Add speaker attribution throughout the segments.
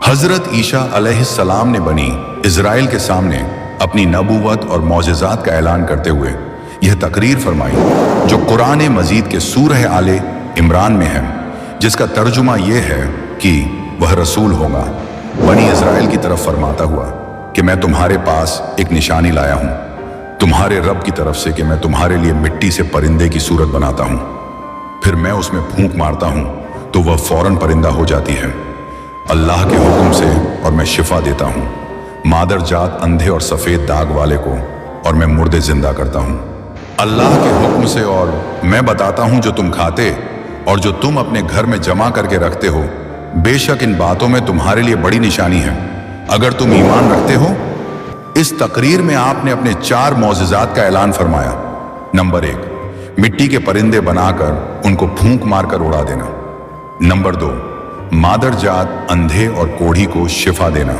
Speaker 1: हजरत ईसा अलैहिस्सलाम ने बनी इजराइल के सामने अपनी नबूवत और मौजिज़ात का ऐलान करते हुए यह तकरीर फरमाई जो कुरान मजीद के सूरह आले इमरान में है, जिसका तर्जुमा यह है कि वह रसूल होगा बनी इजराइल की तरफ फरमाता हुआ कि मैं तुम्हारे पास एक निशानी लाया हूँ तुम्हारे रब की तरफ से कि मैं तुम्हारे लिए मिट्टी से परिंदे की सूरत बनाता हूँ, फिर मैं उसमें फूंक मारता हूँ तो वह फौरन परिंदा हो जाती है अल्लाह के हुक्म से, और मैं शिफा देता हूँ मादर जात अंधे और सफ़ेद दाग वाले को, और मैं मुर्दे जिंदा करता हूँ अल्लाह के हुक्म से, और मैं बताता हूँ जो तुम खाते और जो तुम अपने घर में जमा करके रखते हो। बेशक इन बातों में तुम्हारे लिए बड़ी निशानी है अगर तुम ईमान रखते हो। इस तकरीर में आपने अपने 4 मौजिज़ात का ऐलान फरमाया। नंबर 1, मिट्टी के परिंदे बनाकर उनको फूंक मारकर उड़ा देना। नंबर 2, मादर जात अंधे और कोढ़ी को शिफा देना।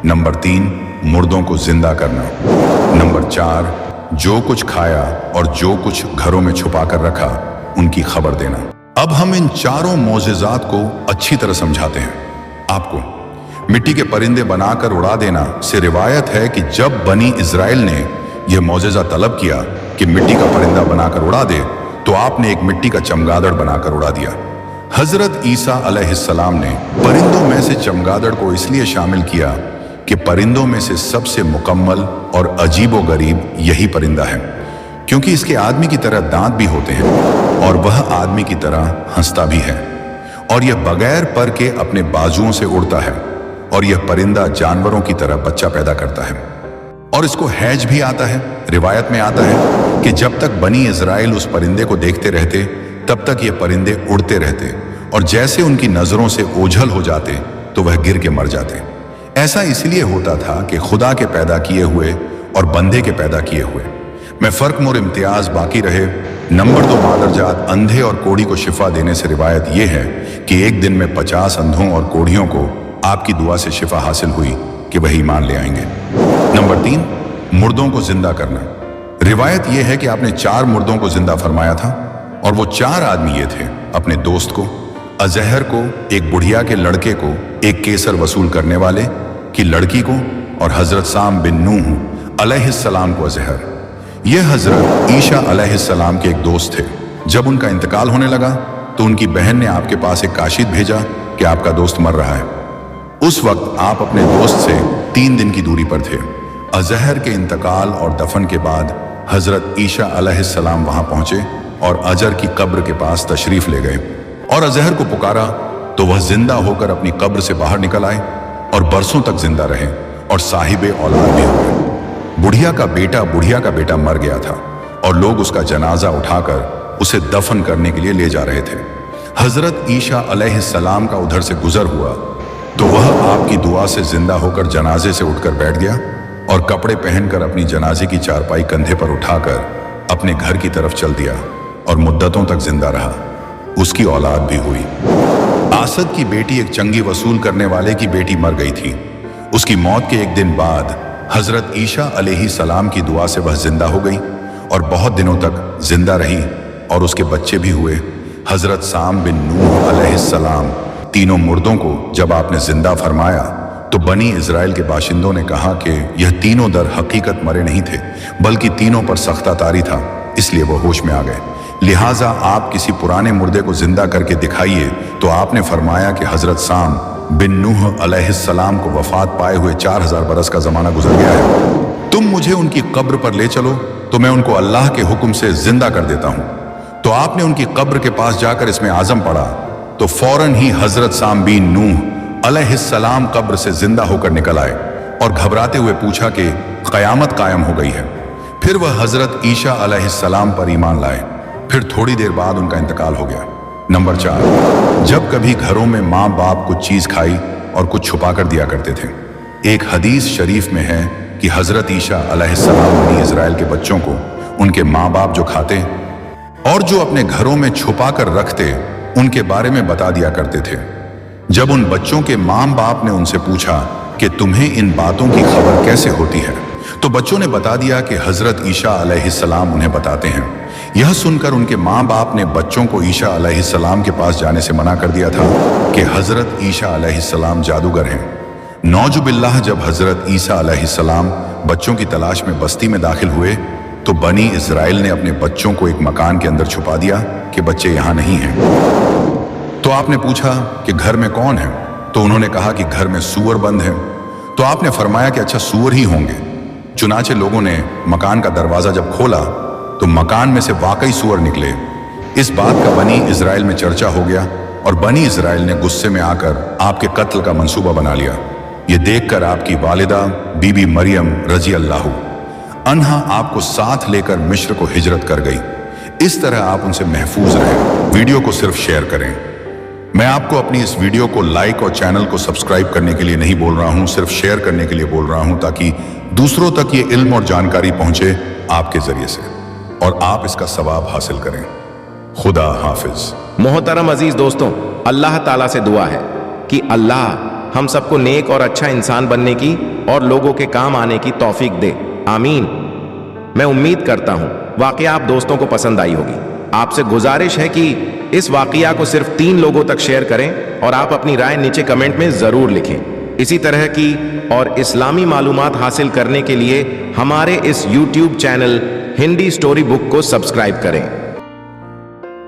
Speaker 1: नंबर 3, मुर्दों को जिंदा करना। नंबर 4, जो कुछ खाया और जो कुछ घरों में छुपा कर रखा उनकी खबर देना। अब हम इन 4 मौजिज़ात को अच्छी तरह समझाते हैं आपको। मिट्टी के परिंदे बनाकर उड़ा देना से रिवायत है कि जब बनी इजराइल ने यह मौजिज़ा तलब किया कि मिट्टी का परिंदा बनाकर उड़ा दे, तो आपने एक मिट्टी का चमगादड़ बनाकर उड़ा दिया। हजरत ईसा अलैहिस्सलाम ने परिंदों में से चमगादड़ को इसलिए शामिल किया कि परिंदों में से सबसे मुकम्मल और अजीबो गरीब यही परिंदा है, क्योंकि इसके आदमी की तरह दांत भी होते हैं और वह आदमी की तरह हंसता भी है, और यह बगैर पर के अपने बाजुओं से उड़ता है, और यह परिंदा जानवरों की तरह बच्चा पैदा करता है, और इसको हैज भी आता है। रिवायत में आता है कि जब तक बनी इजराइल उस परिंदे को देखते रहते तब तक ये परिंदे उड़ते रहते, और जैसे उनकी नजरों से ओझल हो जाते तो वह गिर के मर जाते। ऐसा इसलिए होता था कि खुदा के पैदा किए हुए और बंदे के पैदा किए हुए में फर्क और इम्तियाज बाकी रहे। नंबर 2, मादरजात अंधे और कोढ़ी को शिफा देने से रिवायत यह है कि एक दिन में 50 अंधों और कोढ़ियों को आपकी दुआ से शिफा हासिल हुई कि वह ईमान ले आएंगे। नंबर 3, मुर्दों को जिंदा करना। रिवायत यह है कि आपने 4 मुर्दों को जिंदा फरमाया था, और वो 4 आदमी ये थे: अपने दोस्त को, अजहर को, एक बुढ़िया के लड़के को, एक केसर वसूल करने वाले की लड़की को, और हजरत साम बिन नूह अलैहिस्सलाम को। अजहर यह हजरत ईसा अलैहिस्सलाम के एक दोस्त थे। जब उनका इंतकाल होने लगा तो उनकी बहन ने आपके पास एक काशिद भेजा कि आपका दोस्त मर रहा है। उस वक्त आप अपने दोस्त से 3 दिन की दूरी पर थे। अजहर के इंतकाल और दफन के बाद हजरत ईसा अलैहिस्सलाम वहां पहुंचे और अजहर की कब्र के पास तशरीफ ले गए, और अजहर को पुकारा तो वह जिंदा होकर अपनी कब्र से बाहर निकल आए और बरसों तक जिंदा रहे और साहिबे औलाद भी हुए। बुढ़िया का बेटा मर गया था, और लोग उसका जनाजा उठाकर उसे दफन करने के लिए ले जा रहे थे। हजरत ईसा अलैहिस्सलाम का उधर से गुजर हुआ तो वह आपकी दुआ से जिंदा होकर जनाजे से उठकर बैठ गया, और कपड़े पहनकर अपनी जनाजे की चारपाई कंधे पर उठाकर अपने घर की तरफ चल दिया, और मुद्दतों तक जिंदा रहा। उसकी औलाद भी हुई। आसद की बेटी, एक चंगी वसूल करने वाले की बेटी, मर गई थी। उसकी मौत के एक दिन बाद हजरत ईसा अलैहिस्सलाम की दुआ से वह जिंदा हो गई और बहुत दिनों तक जिंदा रही, और उसके बच्चे भी हुए। हजरत साम बिन नूह अलैहिस्सलाम तीनों मुर्दों को जब आपने जिंदा फरमाया तो बनी इजराइल के बाशिंदों ने कहा कि यह तीनों दर हकीकत मरे नहीं थे, बल्कि तीनों पर सख्ता तारी था, इसलिए वो होश में आ गए। लिहाजा आप किसी पुराने मुर्दे को जिंदा करके दिखाइए। तो आपने फरमाया कि हजरत साम बिन नूह अलैहिस्सलाम को वफात पाए हुए 4000 बरस का जमाना गुजर गया है। तुम मुझे उनकी कब्र पर ले चलो तो मैं उनको अल्लाह के हुक्म से जिंदा कर देता हूँ। तो आपने उनकी कब्र के पास जाकर इसमें आजम पढ़ा तो फौरन ही हजरत साम बिन नूह अलैहिस्सलाम कब्र से जिंदा होकर निकल आए और घबराते हुए पूछा कि क़यामत कायम हो गई है। फिर वह हजरत ईसा अलैहिस्सलाम पर ईमान लाए। फिर थोड़ी देर बाद उनका इंतकाल हो गया। नंबर 4, जब कभी घरों में माँ बाप कुछ चीज खाई और कुछ छुपा कर दिया करते थे। एक हदीस शरीफ में है कि हजरत ईसा अलैहिस्सलाम बनी इजराइल के बच्चों को उनके माँ बाप जो खाते और जो अपने घरों में छुपा कर रखते उनके बारे में बता दिया करते थे। जब उन बच्चों के माँ बाप ने उनसे पूछा कि तुम्हें इन बातों की खबर कैसे होती है, तो बच्चों ने बता दिया कि हजरत ईसा अलैहिस्सलाम उन्हें बताते हैं। यह सुनकर उनके माँ बाप ने बच्चों को ईसा अलैहिस्सलाम के पास जाने से मना कर दिया था कि हजरत ईसा अलैहिस्सलाम जादूगर हैं। नौजुबिल्लाह जब हजरत ईसा अलैहिस्सलाम बच्चों की तलाश में बस्ती में दाखिल हुए तो बनी इजराइल ने अपने बच्चों को एक मकान के अंदर छुपा दिया कि बच्चे यहाँ नहीं हैं। तो आपने पूछा कि घर में कौन है? तो उन्होंने कहा कि घर में सूअर बंद है। तो आपने फरमाया कि अच्छा सूअर ही होंगे। चुनाचे लोगों ने मकान का दरवाजा जब खोला तो मकान में से वाकई सूअर निकले। इस बात का बनी इजराइल में चर्चा हो गया और बनी इजराइल ने गुस्से में आकर आपके कत्ल का मंसूबा बना लिया। ये देखकर आपकी वालिदा बीबी मरियम रजी अल्लाह अन्हा आपको साथ लेकर मिस्र को हिजरत कर गई। इस तरह आप उनसे महफूज रहे। वीडियो को सिर्फ शेयर करें। मैं आपको अपनी इस वीडियो को लाइक और चैनल को सब्सक्राइब करने के लिए नहीं बोल रहा हूं, सिर्फ शेयर करने के लिए बोल रहा हूं ताकि दूसरों तक ये इल्म और जानकारी पहुंचे आपके जरिए से और आप इसका सवाब हासिल करें। खुदा हाफिज।
Speaker 2: मोहतरम अजीज दोस्तों, अल्लाह ताला से दुआ है कि अल्लाह हम सबको नेक और अच्छा इंसान बनने की और लोगों के काम आने की तौफीक दे। आमीन। मैं उम्मीद करता हूं वाकया आप दोस्तों को पसंद आई होगी। आपसे गुजारिश है कि इस वाकया को सिर्फ 3 लोगों तक शेयर करें और आप अपनी राय नीचे कमेंट में जरूर लिखें। इसी तरह की और इस्लामी मालूमात हासिल करने के लिए हमारे इस YouTube channel Hindi story book को सब्सक्राइब करें।